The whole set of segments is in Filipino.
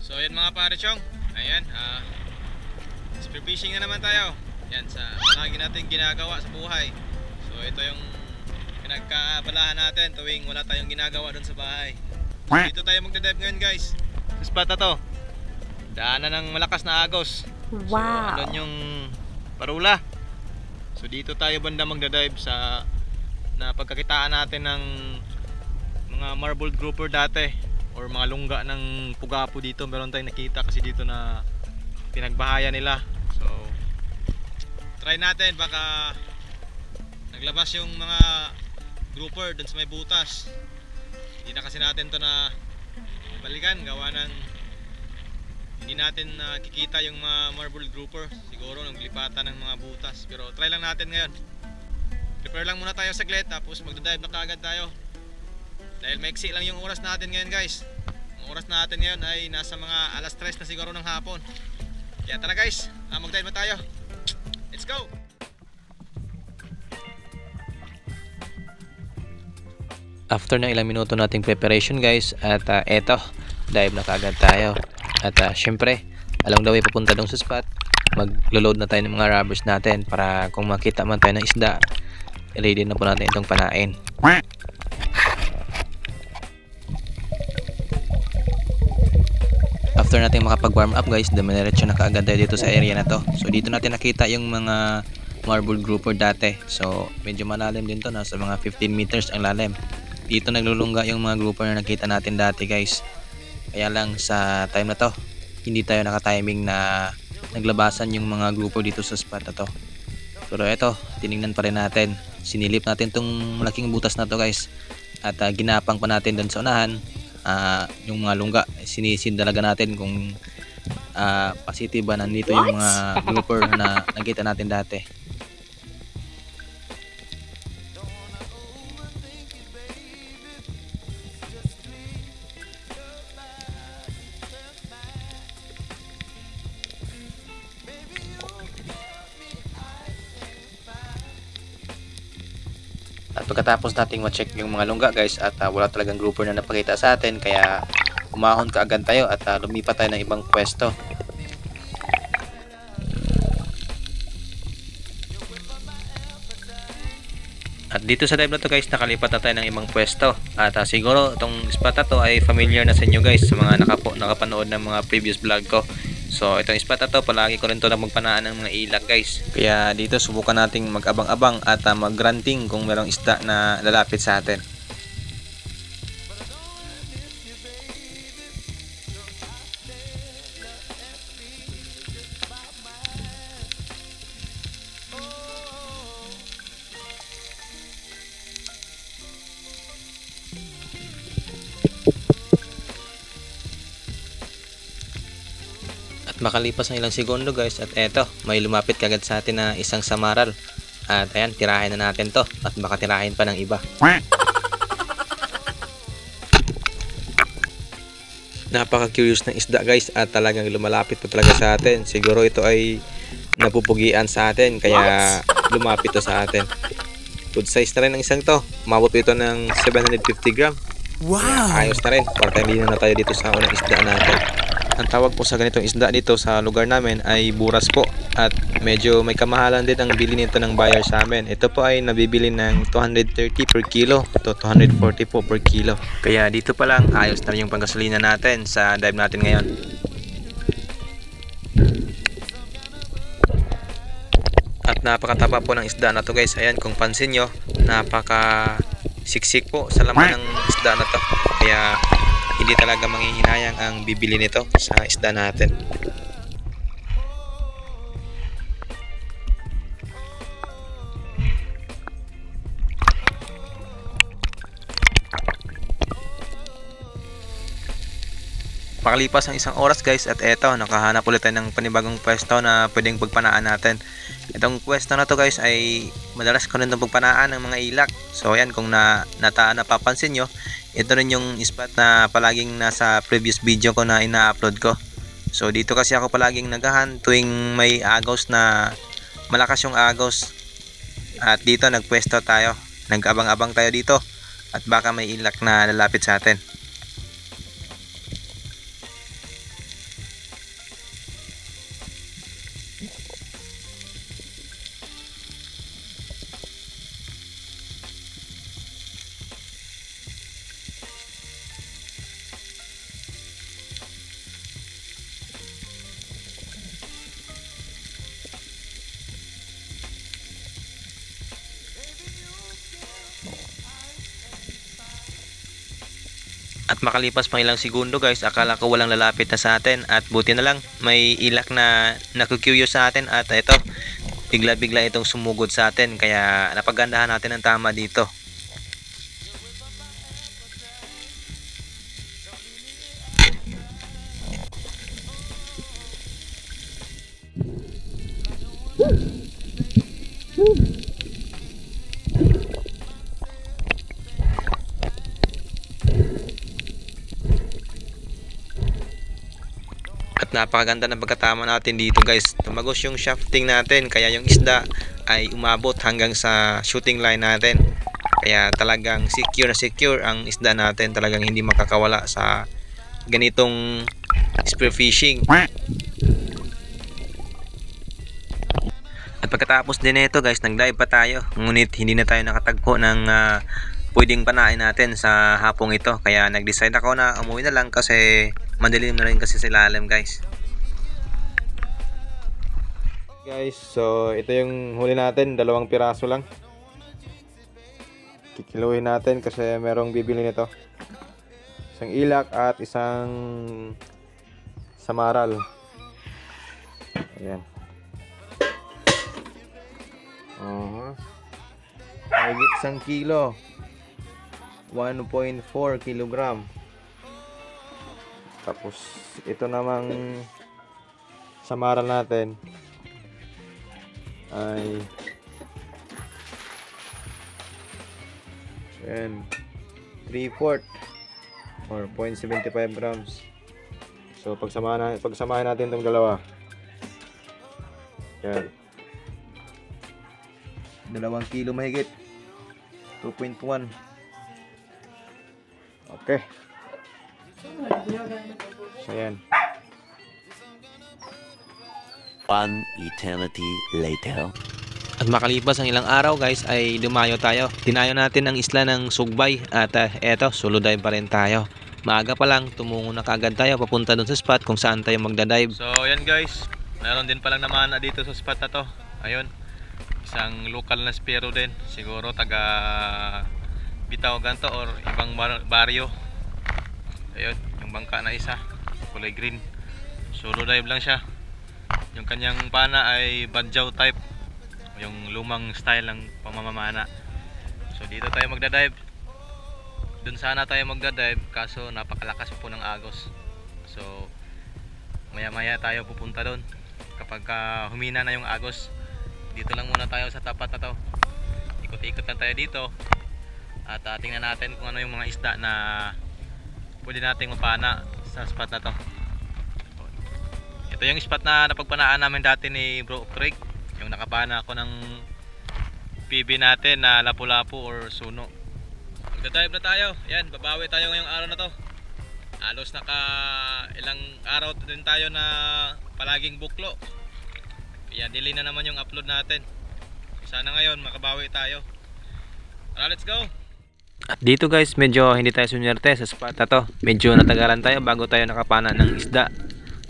So ayan mga pare chong, ayan, spear fishing na naman tayo. Yan sa lagi natin ginagawa sa buhay. So ito yung pinagkaabalahan natin tuwing wala tayong ginagawa doon sa bahay. So, dito tayo magdadive ngayon guys. Sa spot na to, daanan ng malakas na agos. Wow. So andun yung parula. So dito tayo banda magdadive sa na pagkakitaan natin ng mga marble grouper dati or mga lungga ng pugapo dito. Meron tayong nakita kasi dito na pinagbahayan nila. So try natin, baka naglabas yung mga grouper dun sa may butas. Hindi na kasi natin to na balikan gawa ng hindi natin nakikita yung mga marble grouper. Siguro naglipatan ng mga butas. Pero try lang natin ngayon. Prepare lang muna tayo saglit, tapos magdadive na kaagad tayo. Dahil maiksi lang yung oras natin ngayon guys. Ang oras natin ngayon ay nasa mga alas 3 na siguro ng hapon. Kaya tara guys, magdive na tayo. Let's go! After ng ilang minuto nating preparation guys, at eto, dive na kaagad tayo. At syempre, along the way papunta dong sa spot, maglo-load na tayo ng mga rubbers natin para kung makita man tayo ng isda, ready na po natin itong panain. After natin makapag-warm up guys, dumiretso na kaagad tayo dito sa area na to. So dito natin nakita yung mga marble grouper dati. So medyo malalim din to, nasa mga 15 meters ang lalim. Dito naglulungga yung mga grouper na nakita natin dati guys. Kaya lang sa time na to, hindi tayo nakatiming na naglabasan yung mga grouper dito sa spot na to. Pero eto, tiningnan pa rin natin. Sinilip natin tong malaking butas na to guys. At ginapang pa natin doon sa unahan. Yung mga lungga, sinisid talaga natin kung positive ba nandito yung mga grouper na nakita natin dati. At pagkatapos nating ma-check yung mga lungga guys, at wala talagang grouper na napakita sa atin, kaya umahon kaagad tayo at lumipat tayo ng ibang pwesto. At dito sa dive na to guys, nakalipat na tayo ng ibang pwesto. At siguro itong spot na to ay familiar na sa inyo guys, sa mga nakapanood ng mga previous vlog ko. So itong spot na to, palagi ko rin to na magpanaan ng mga ilag guys. Kaya dito subukan nating mag-abang-abang at mag-grunting kung merong isda na lalapit sa atin. Makalipas ng ilang segundo guys, at eto, may lumapit kagad sa atin na isang samaral. At ayan, tirahin na natin to, at baka tirahin pa ng iba. Napaka-curious ng isda guys, at talagang lumalapit pa talaga sa atin. Siguro ito ay napupugian sa atin, kaya lumapit to sa atin. Good size na rin ang isang to. Umabot ito ng 750 gram. Wow! Kaya ayos na rin, para hindi na tayo dito sa unang isda natin. Ang tawag po sa ganitong isda dito sa lugar namin ay buras po, at medyo may kamahalan din ang bili nito ng buyer sa amin. Ito po ay nabibili ng 230 per kilo to 240 po per kilo. Kaya dito pa lang ayos na rin yung panggasolina natin sa dive natin ngayon. At napakataba po ng isda na to guys. Ayan, kung pansin nyo, napaka siksik po sa laman ng isda na to. Kaya hindi talaga manghihinayang ang bibili nito sa isda natin. Makalipas ang isang oras guys, at eto, nakahanap ulit tayo ng panibagong pwesto na pwedeng pagpanaan natin. Itong pwesto na to guys ay madalas ko rin itong pagpanaan ng mga ilak. So ayan, kung napapansin nyo, ito rin yung spot na palaging nasa previous video ko na ina-upload ko. So dito kasi ako palaging naghahan tuwing may agos na malakas yung agos. At dito nagpwesto tayo, nag-abang-abang tayo dito, at baka may ilak na lalapit sa atin. At makalipas pang ilang segundo guys, akala ko walang lalapit na sa atin, at buti na lang may ilak na nakukuyo sa atin, at ito, bigla-bigla itong sumugod sa atin, kaya napagandahan natin ang tama dito. At napakaganda ng pagkatama natin dito guys. Tumagos yung shafting natin, kaya yung isda ay umabot hanggang sa shooting line natin. Kaya talagang secure na secure ang isda natin, talagang hindi makakawala sa ganitong spear fishing. At pagkatapos din nito guys, nag-dive pa tayo, ngunit hindi na tayo nakatagpo ng pwedeng panain natin sa hapong ito, kaya nag-decide ako na umuwi na lang kasi madilim na rin kasi sa ilalim guys. So ito yung huli natin, 2 piraso lang. Kikiluhin natin kasi merong bibili nito. Isang ilak at isang samaral. Ayan. Higit 1 kilo. 1.4 kilogram. Tapos ito namang samaral natin ay 3/4 or 0.75 grams. So pagsamahin natin itong dalawa. Yan. 2 kilo mahigit. 2.1. Okay. So yan. 1 eternity later. At makalipas ang ilang araw guys, ay dumayo tayo. Tinayo natin ang isla ng Sugbay, at eto, solo dive pa rin tayo. Maaga pa lang, tumungo na kaagad tayo papunta dun sa spot kung saan tayo magdadive. So yan guys, meron din palang naman dito sa spot na to. Ayun, isang local na spero din, siguro taga Bitaw ganto or ibang baryo. Ayun, yung bangka na isa, kulay green. Solo dive lang siya. Yung kanyang pana ay badjaw type, yung lumang style ng pamamamana. So dito tayo magdadive. Dun sana tayo magdadive, kaso napakalakas po ng agos. So maya maya tayo pupunta dun. Kapag humina na yung agos, dito lang muna tayo sa tapat na to. Ikot-ikot lang tayo dito. At tingnan natin kung ano yung mga isda na pwede nating mapana sa spot na to. Ito yung spot na napagpanaan namin dati ni Bro Craig. Yung nakapana ako ng PB natin na lapu-lapu or suno. Magdadive na tayo. Yan, babawi tayo ngayong araw na to. Halos naka ilang araw din tayo na palaging buklo. Kaya delay na naman yung upload natin. Sana ngayon makabawi tayo. Tara, let's go! At dito guys, medyo hindi tayo sunyerte sa spot na to. Medyo natagalan tayo bago tayo nakapana ng isda.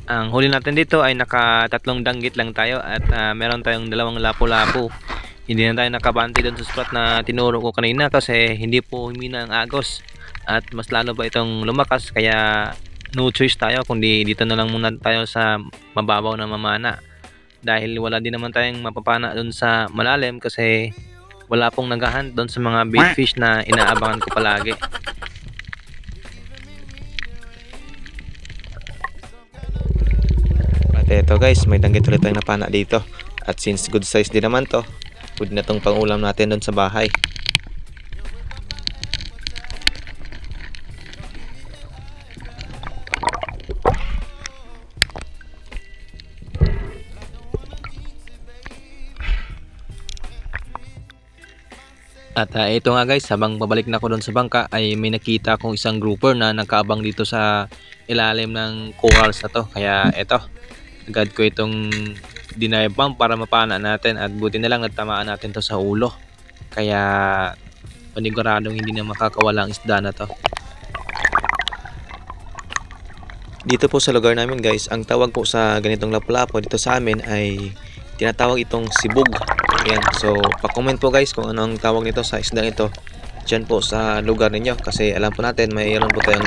Ang huli natin dito ay naka 3 danggit lang tayo, at meron tayong 2 lapu-lapu. Hindi na tayo nakabante doon sa spot na tinuro ko kanina kasi hindi po humina ang agos. At mas lalo pa itong lumakas, kaya no choice tayo kundi dito na lang muna tayo sa mababaw na mamana. Dahil wala din naman tayong mapapana doon sa malalim kasi wala pong naghahunt doon sa mga bait fish na inaabangan ko palagi. At eto guys, may danggit ulit tayong napana dito. At since good size din naman to, pwede na tong pangulam natin doon sa bahay. At ito nga guys, habang babalik na ako doon sa bangka ay may nakita akong isang grouper na nakaabang dito sa ilalim ng corals na to. Kaya ito, agad ko itong denive pump para mapana natin, at buti na lang natamaan natin to sa ulo. Kaya paniguradong hindi na makakawala ang isda na to. Dito po sa lugar namin guys, ang tawag po sa ganitong lapu-lapu dito sa amin ay tinatawag itong sibog. Ayan, so pa-comment po guys kung ano ang tawag nito sa isdang ito. dyan po sa lugar ninyo, kasi alam po natin mayroon po tayong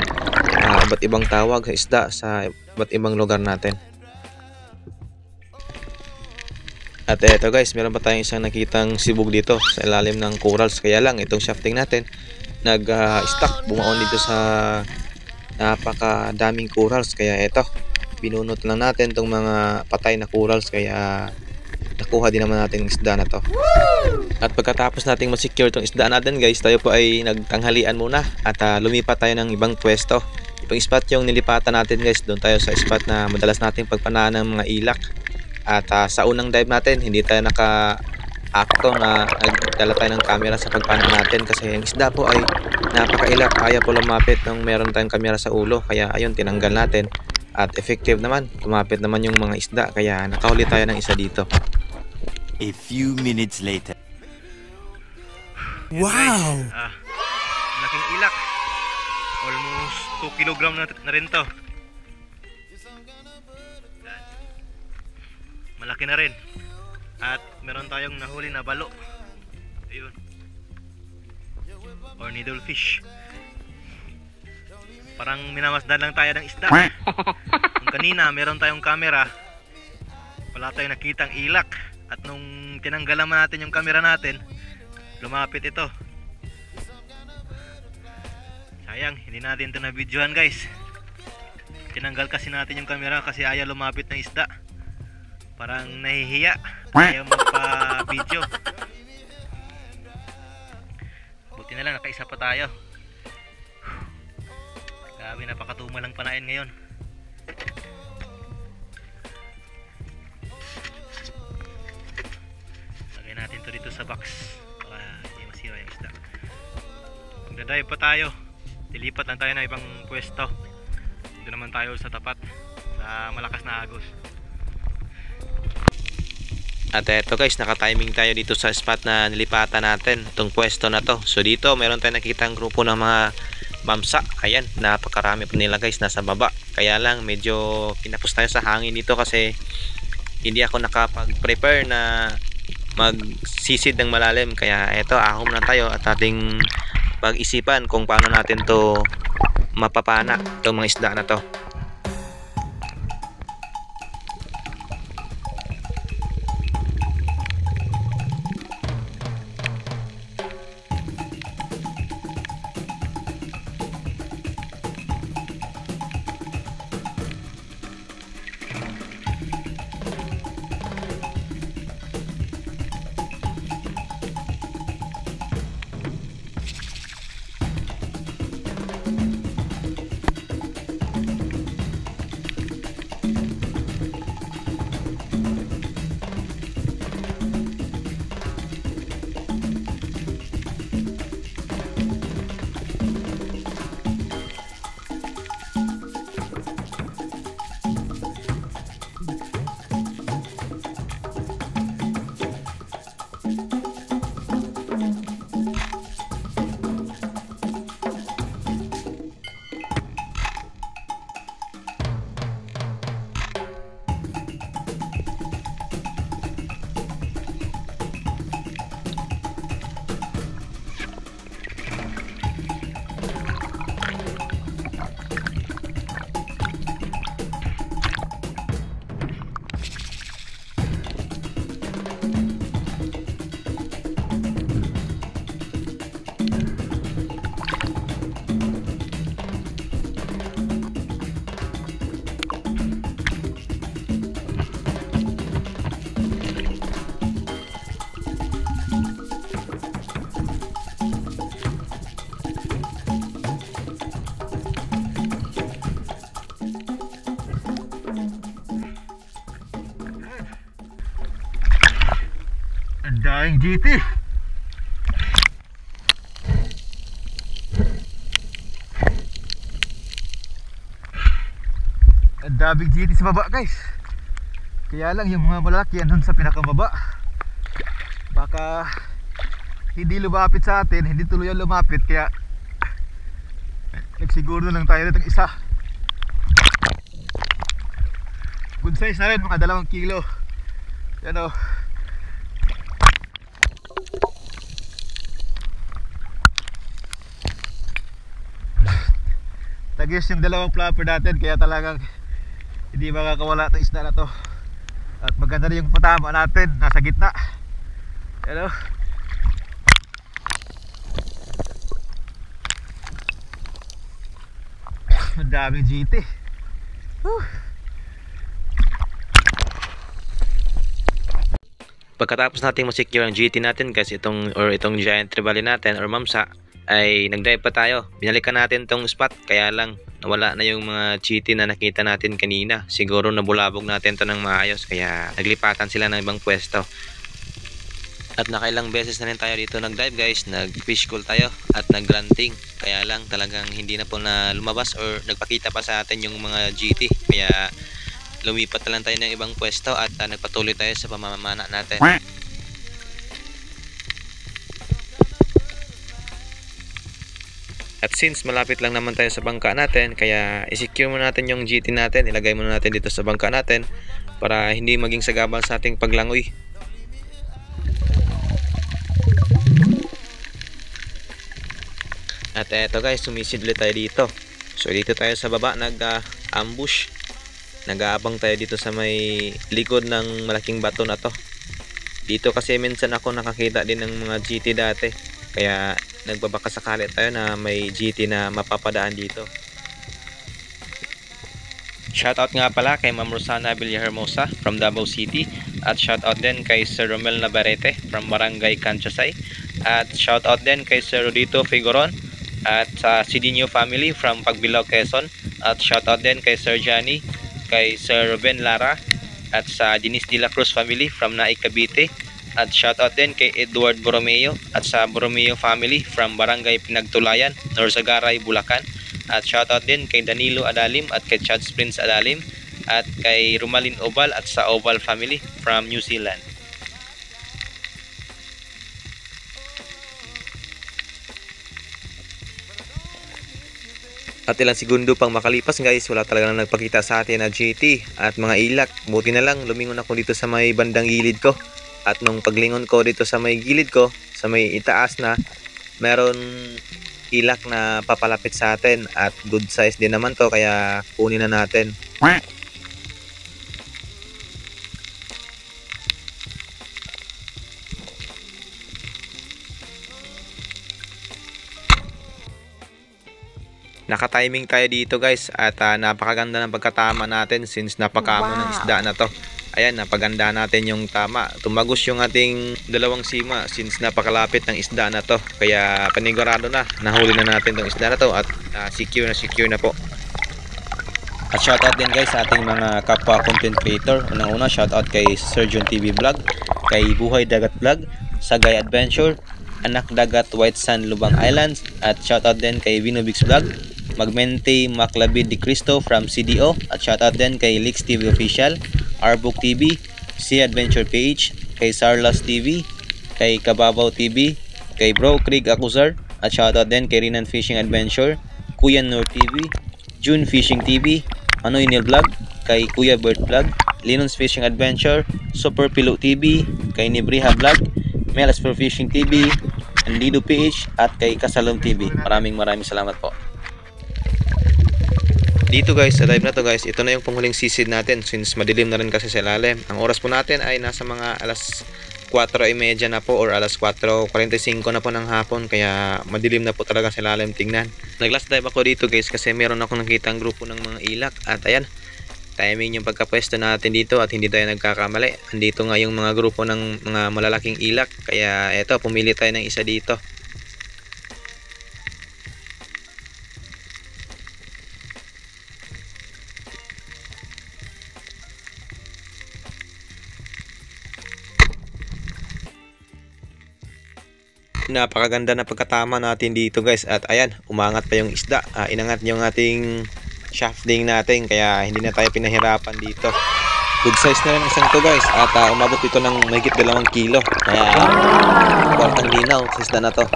iba't ibang tawag sa isda sa iba't ibang lugar natin. At eto guys, meron pa tayong isang nakitang sibog dito sa ilalim ng corals, kaya lang itong shafting natin nag-stuck, bumaon dito sa napakadaming corals, kaya eto binunot lang natin itong mga patay na corals, kaya nakuha din naman natin yung isda na to. At pagkatapos nating ma-secure itong isda natin guys, tayo po ay nagtanghalian muna at lumipat tayo ng ibang pwesto. Ibang spot yung nilipatan natin guys, doon tayo sa spot na madalas nating pagpanaan ng mga ilak. At sa unang dive natin, hindi tayo naka-akto na nagdala tayo ng camera sa pagpanaan natin, kasi yung isda po ay napakailak, kaya po lumapit nung meron tayong camera sa ulo, kaya ayun, tinanggal natin. At effective naman, kumapit naman yung mga isda, kaya nakahuli tayo ng isa dito. A few minutes later. Wow! Malaking ilak. Almost 2 kilogram na rin to. Malaki na rin. At meron tayong nahuli na balo. Ayun. Or needlefish. Parang minamasdan lang tayo ng isda. Nung kanina meron tayong camera, wala tayong nakitang ilak. At nung tinanggalan natin yung camera natin, lumapit ito. Sayang, hindi natin ito na videohan guys. Tinanggal kasi natin yung camera kasi ayaw lumapit ng isda. Parang nahihiya, ayaw magpa-video. Buti na lang, nakaisa pa tayo. Grabe, napakatuma lang panain ngayon. Lagay natin to dito sa box para hindi masira yung isda. Magdadive pa tayo. Dilipat lang tayo ng ibang pwesto. Dito naman tayo sa tapat, sa malakas na agos. At eto guys, naka-timing tayo dito sa spot na nilipatan natin, itong pwesto na to. So dito, meron tayong nakitang grupo ng mga mamsa. Ayan, napakarami po nila guys, nasa baba. Kaya lang, medyo pinapos tayo sa hangin dito kasi hindi ako nakapag-prepare na magsisid ng malalim. Kaya eto, ahom na tayo at ating pag-isipan kung paano natin to mapapana, itong mga isda na to. Daing GT. Ang daming GT sa baba guys. Kaya lang yung mga malaki andun sa pinakamaba. Baka hindi lumapit sa atin, hindi tuluyan lumapit, kaya nagsiguro lang tayo nitong isa. Good size na rin, mga 2 kilo. Yan o. Nagis yung dalawang flapper natin, kaya talagang hindi makakawala itong isda na to. At maganda rin yung patama natin, nasa gitna. Hello. Ang daming GT. Pagkatapos nating ma-secure ang GT natin guys, itong giant trevally natin or mamsa, ay nag-dive pa tayo. Binalikan natin tong spot, kaya lang nawala na yung mga GT na nakita natin kanina. Siguro nabulabog natin to ng maayos, kaya naglipatan sila ng ibang pwesto. At nakailang beses na rin tayo dito nag-dive guys, nag-fish call tayo at nag-granting. Kaya lang talagang hindi na po na lumabas or nagpakita pa sa atin yung mga GT. Kaya lumipat na lang tayo ng ibang pwesto at nagpatuloy tayo sa pamamana natin. At since malapit lang naman tayo sa bangka natin, kaya i-secure muna natin yung GT natin. Ilagay muna natin dito sa bangka natin para hindi maging sagabal sa ating paglangoy. At eto guys, sumisidli tayo dito. So dito tayo sa baba nag-ambush. Nag-aabang tayo dito sa may likod ng malaking bato na to. Dito kasi minsan ako nakakita din ng mga GT dati. Kaya nagbabakasakali tayo na may GT na mapapadaan dito. Shoutout nga pala kay Ma'am Rosana Villahermosa from Davao City. At shoutout din kay Sir Romel Navarrete from Barangay Canchasay. At shoutout din kay Sir Rodito Figueron at sa Sidinho family from Pagbilao, Quezon. At shoutout din kay Sir Johnny, kay Sir Ruben Lara at sa Dinis de la Cruz family from Naik, Cavite. At shoutout din kay Edward Borromeo at sa Borromeo family from Barangay Pinagtulayan, Norzagaray, Bulacan. At shoutout din kay Danilo Adalim at kay Chad Prince Adalim at kay Rumalin Oval at sa Oval family from New Zealand. At ilang segundo pang makalipas guys, wala talaga nang nagpakita sa atin na GT at mga ilak. Buti na lang lumingon ako dito sa may bandang gilid ko. At nung paglingon ko dito sa may gilid ko, sa may itaas na, meron ilak na papalapit sa atin. At good size din naman to, kaya kunin na natin. Naka-timing tayo dito guys at napakaganda ng pagkatama natin since napakamo ng isda na to. Ayan, napaganda natin yung tama. Tumagos yung ating dalawang sima since napakalapit ng isda na to. Kaya panigurado na, nahuli na natin tong isda na to at secure na po. At shoutout din guys sa ating mga kapwa content creator. Unang-una shoutout kay Sir John TV Vlog, kay Buhay Dagat Vlog, Sagay Adventure, Anak Dagat White Sand Lubang Islands, at shoutout din kay Vinobix Vlog, Magmente Maclabid de Cristo from CDO, at shoutout din kay Lix TV Official, Arbook TV, Sea Adventure Page, kay Sarlas TV, kay Kababaw TV, kay Bro Craig Acuzar, at shoutout din kay Rinan Fishing Adventure, Kuya Nur TV, June Fishing TV, Anoy Neil Vlog, kay Kuya Bert Vlog, Linon's Fishing Adventure, Super Pilo TV, kay Nibriha Vlog, Mel for Fishing TV, Andido PH, at kay Kasalom TV. Maraming salamat po. Dito guys, sa dive na to guys, ito na yung panghuling sisid natin since madilim na rin kasi sa ilalim. Ang oras po natin ay nasa mga alas 4:30 na po or alas 4:45 na po ng hapon, kaya madilim na po talaga sa ilalim tingnan. Nag-last dive ako dito guys kasi meron akong nakitang grupo ng mga ilak at ayan, timing yung pagkapwesto natin dito at hindi tayo nagkakamali. Andito nga yung mga grupo ng mga malalaking ilak, kaya eto, pumili tayo ng isa dito. Napakaganda na pagkatama natin dito guys at ayan, umangat pa yung isda. Inangat yung ating shafting natin kaya hindi na tayo pinahirapan dito. Good size na rin isang to guys at umabot ito ng mahigit 2 kilo, kaya kwartang linaw sa isda na to.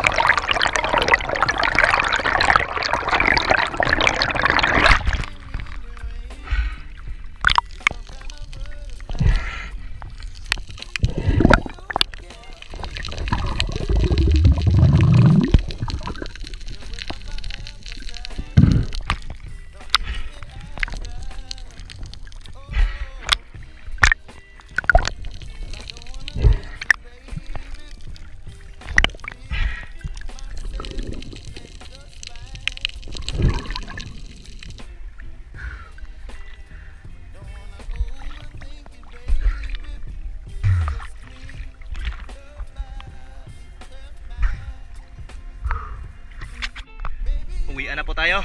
Yan na po tayo.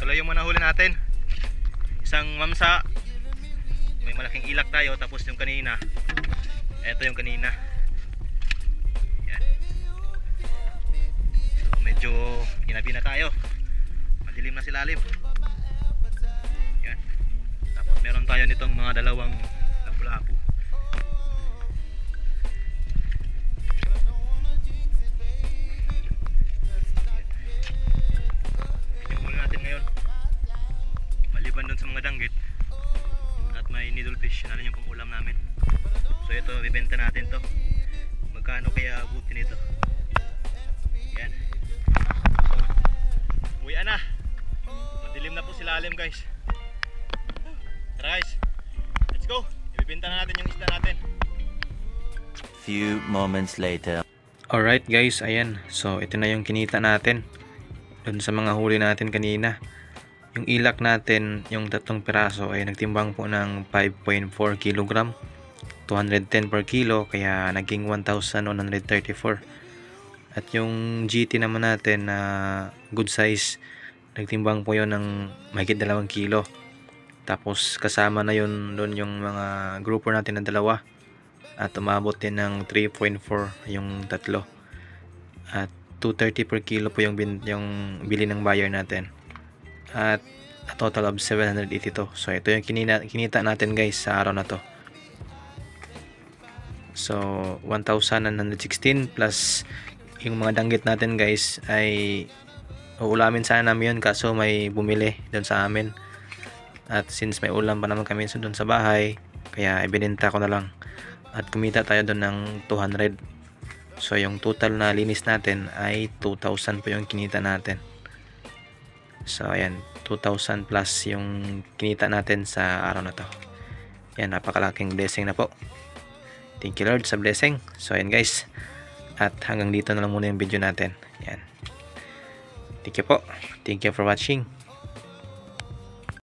Tuloy yung muna huli natin. Isang mamsa. May malaking ilak tayo. Tapos yung kanina, eto yung kanina. Yan. So medyo hinabi na tayo. Madilim na silalim. Yan. Tapos meron tayo nitong mga dalawang lapu-lapu. Maliban dun sa mga danggit at may needlefish na yung pang-ulam namin. So ito, bibenta natin to. Magkano kaya abutin ito? Yan. Uwian na. Madilim na po silalim guys. Tara guys, let's go. Ibibenta na natin yung isda natin. Few moments later. Alright guys, ayan. So ito na yung kinita natin dun sa mga huli natin kanina. Yung ilak natin, yung 3 piraso ay nagtimbang po ng 5.4 kg, 210 per kilo, kaya naging 1,134. At yung GT naman natin na good size, nagtimbang po yun ng mahigit 2 kilo. Tapos kasama na yun doon yung mga grouper natin na 2, at umabot din ng 3.4 yung 3. At 230 per kilo po yung bili ng buyer natin. At a total of 782. So ito yung kinita natin guys sa araw na to. So 1,916 plus yung mga danggit natin guys ay uulamin sana namin yun, kaso may bumili doon sa amin. At since may ulam pa naman kami doon sa bahay, kaya ibinenta ko na lang. At kumita tayo doon ng 200. So yung total na linis natin ay 2,000 po yung kinita natin. So ayan, 2,000 plus yung kinita natin sa araw na to. Yan, napakalaking blessing na po. Thank you Lord sa blessing. So ayan guys, at hanggang dito na lang muna yung video natin. Yan. Thank you po. Thank you for watching.